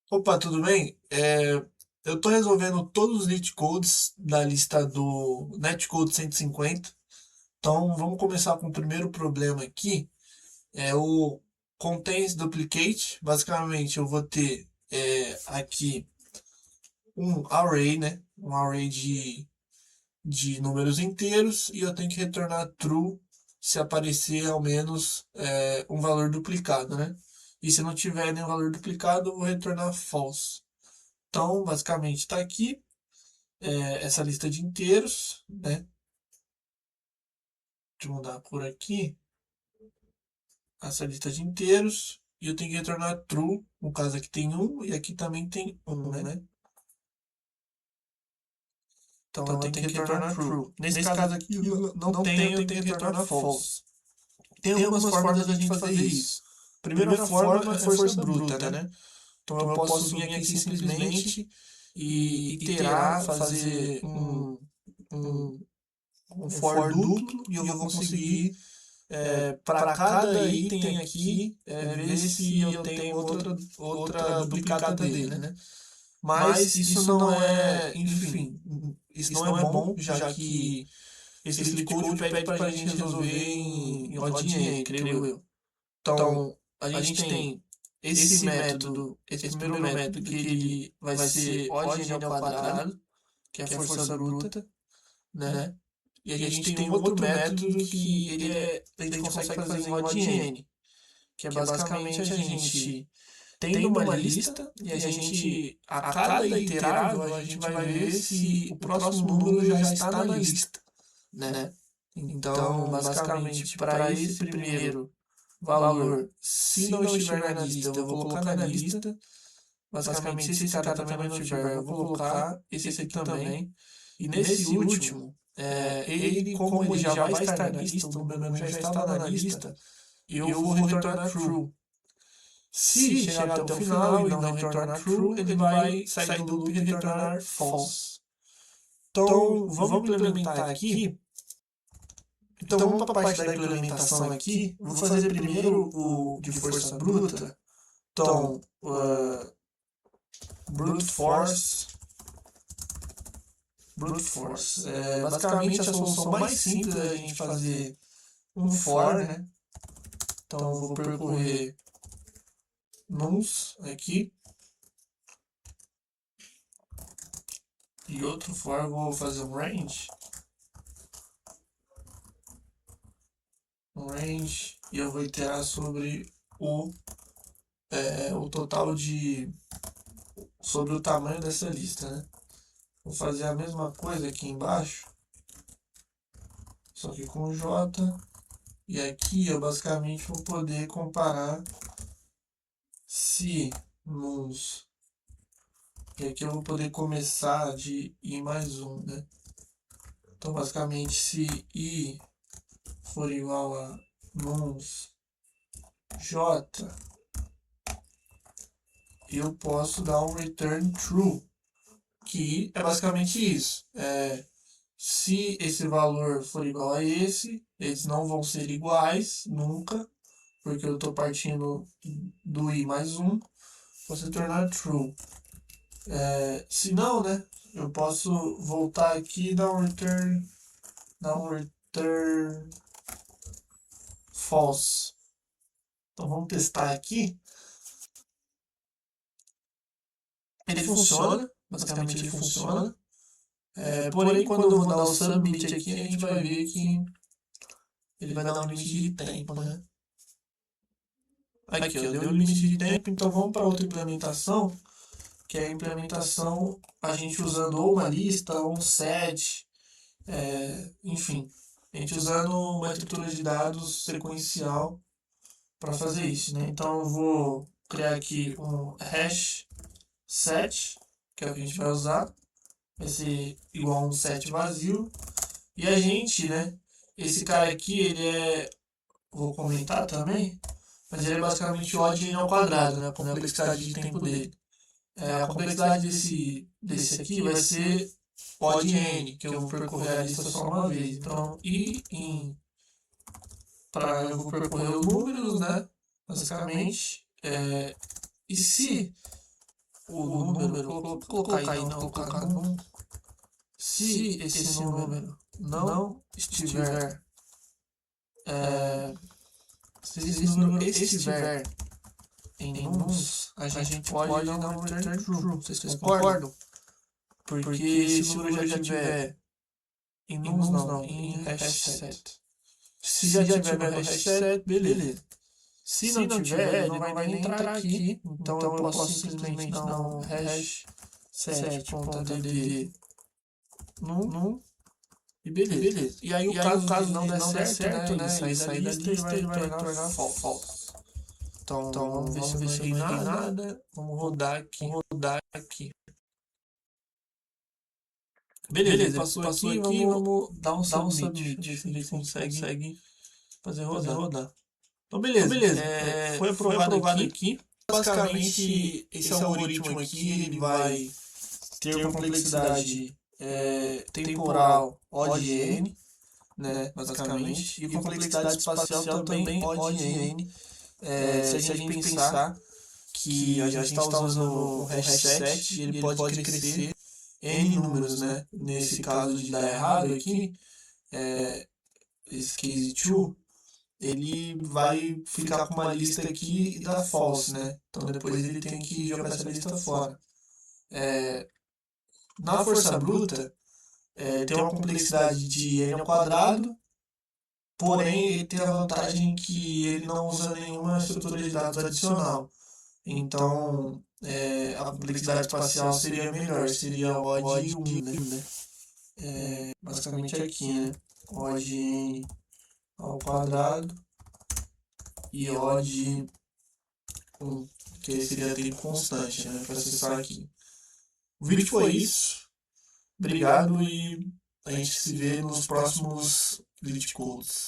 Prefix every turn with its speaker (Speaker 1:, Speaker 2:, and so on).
Speaker 1: Opa, tudo bem? Eu estou resolvendo todos os leet codes da lista do netcode 150. Então, vamos começar com o primeiro problema aqui. É o contains duplicate. Basicamente, eu vou ter aqui um array, né? Um array de números inteiros e eu tenho que retornar true se aparecer ao menos um valor duplicado, né? E se não tiver nenhum valor duplicado, eu vou retornar false. Então, basicamente, está aqui essa lista de inteiros, né? Deixa eu mudar por aqui. Essa lista de inteiros. E eu tenho que retornar true. No caso aqui tem um e aqui também tem um, né? Então eu tenho que retornar true. Nesse caso aqui eu não tenho, eu tenho que retornar false. Tem algumas formas da gente fazer isso. Primeira forma é força bruta, né? Então eu posso vir aqui simplesmente e iterar, fazer um um for duplo e eu vou conseguir para cada item aqui ver se eu tenho outra duplicata dele, né? Mas isso não é, enfim, isso não é bom, já que esse lead code pede para a gente resolver em odd n, creio eu. Então, a gente tem esse método, esse primeiro método, que ele vai ser odd n ao quadrado, que é a força bruta, né? E a gente tem um outro método que a gente consegue fazer em odd n, que é basicamente a gente tendo uma lista e a gente, a cada iterável, a gente vai ver se o próximo número já está na lista, né? Então, basicamente, para esse primeiro valor, se não estiver na lista, eu vou colocar na lista. Basicamente, se esse cara também não tiver, eu vou colocar esse aqui também. E nesse último, ele, como ele já vai estar na lista, o número já estava na lista, eu vou retornar true. Se chegar até o final e não retornar true, ele vai sair do loop e retornar false. Então, vamos implementar aqui. Então, vamos para a parte da implementação aqui. Vou fazer primeiro o de força bruta. Então, brute force. Brute force. Basicamente, a solução mais simples é a gente fazer um for, né? Então, eu vou percorrer nuns aqui. E outro for, eu vou fazer um range. E eu vou iterar sobre o total sobre o tamanho dessa lista, né? Vou fazer a mesma coisa aqui embaixo, só que com J. E aqui eu basicamente vou poder comparar se nos. E aqui eu vou poder começar de I mais um, né? Então basicamente se I for igual a nuns J, eu posso dar um return true, que é basicamente isso. Se esse valor for igual a esse, eles não vão ser iguais nunca, porque eu estou partindo do i mais um, vou se tornar true. Se não, né, eu posso voltar aqui e dar um return false. Então vamos testar aqui. Ele funciona, basicamente ele funciona. Porém, quando eu vou dar o submit aqui, a gente vai ver que ele vai dar um limite de tempo, né? Aqui, ó, deu o limite de tempo, então vamos para outra implementação, que é a implementação a gente usando ou uma lista ou um set, enfim, a gente usando uma estrutura de dados sequencial para fazer isso, né? Então eu vou criar aqui um hash set, que é o que a gente vai usar, vai ser igual a um set vazio, e a gente, né, esse cara aqui, vou comentar também, mas ele é basicamente o odd n ao quadrado, né? A complexidade de tempo dele. A complexidade desse aqui vai ser odd n, que eu vou percorrer a lista só uma vez. Então, eu vou percorrer os números, né? Basicamente. E se o número, vou colocar aí, não, vou colocar num. Se esse número não estiver, se esse número estiver em nuns, a gente pode dar um return true. Vocês concordam? Porque se o número já tiver em nuns, não, em hash set. Se já tiver no hash set, beleza. Se não tiver, ele não vai nem entrar aqui. Então eu posso simplesmente dar um hash set.dd num e beleza. E aí o caso não der certo, né? Ele sair da lista, ele vai retornar false. Então vamos ver se eu não errei nada. Vamos rodar aqui. Beleza, passou aqui, vamos dar um submit. Ver se a gente consegue fazer rodar. Então beleza. Foi aprovado aqui. Basicamente, esse algoritmo aqui, ele vai ter complexidade temporal O de n, né, basicamente, e complexidade espacial também O de n. Se a gente pensar que a gente está usando o hash set, ele pode crescer n números, né? Nesse caso de dar errado aqui, esse case 2, ele vai ficar com uma lista aqui e dar false, né? Então depois ele tem que jogar essa lista fora. Na força bruta, tem uma complexidade de n ao quadrado, porém ele tem a vantagem que ele não usa nenhuma estrutura de dados adicional. Então a complexidade espacial seria melhor, seria O de 1, né? Basicamente aqui, né? O de n ao quadrado e O de 1, que seria tempo constante, né? Para acessar aqui. O vídeo foi isso. Obrigado e a gente se vê nos próximos Glitch Codes.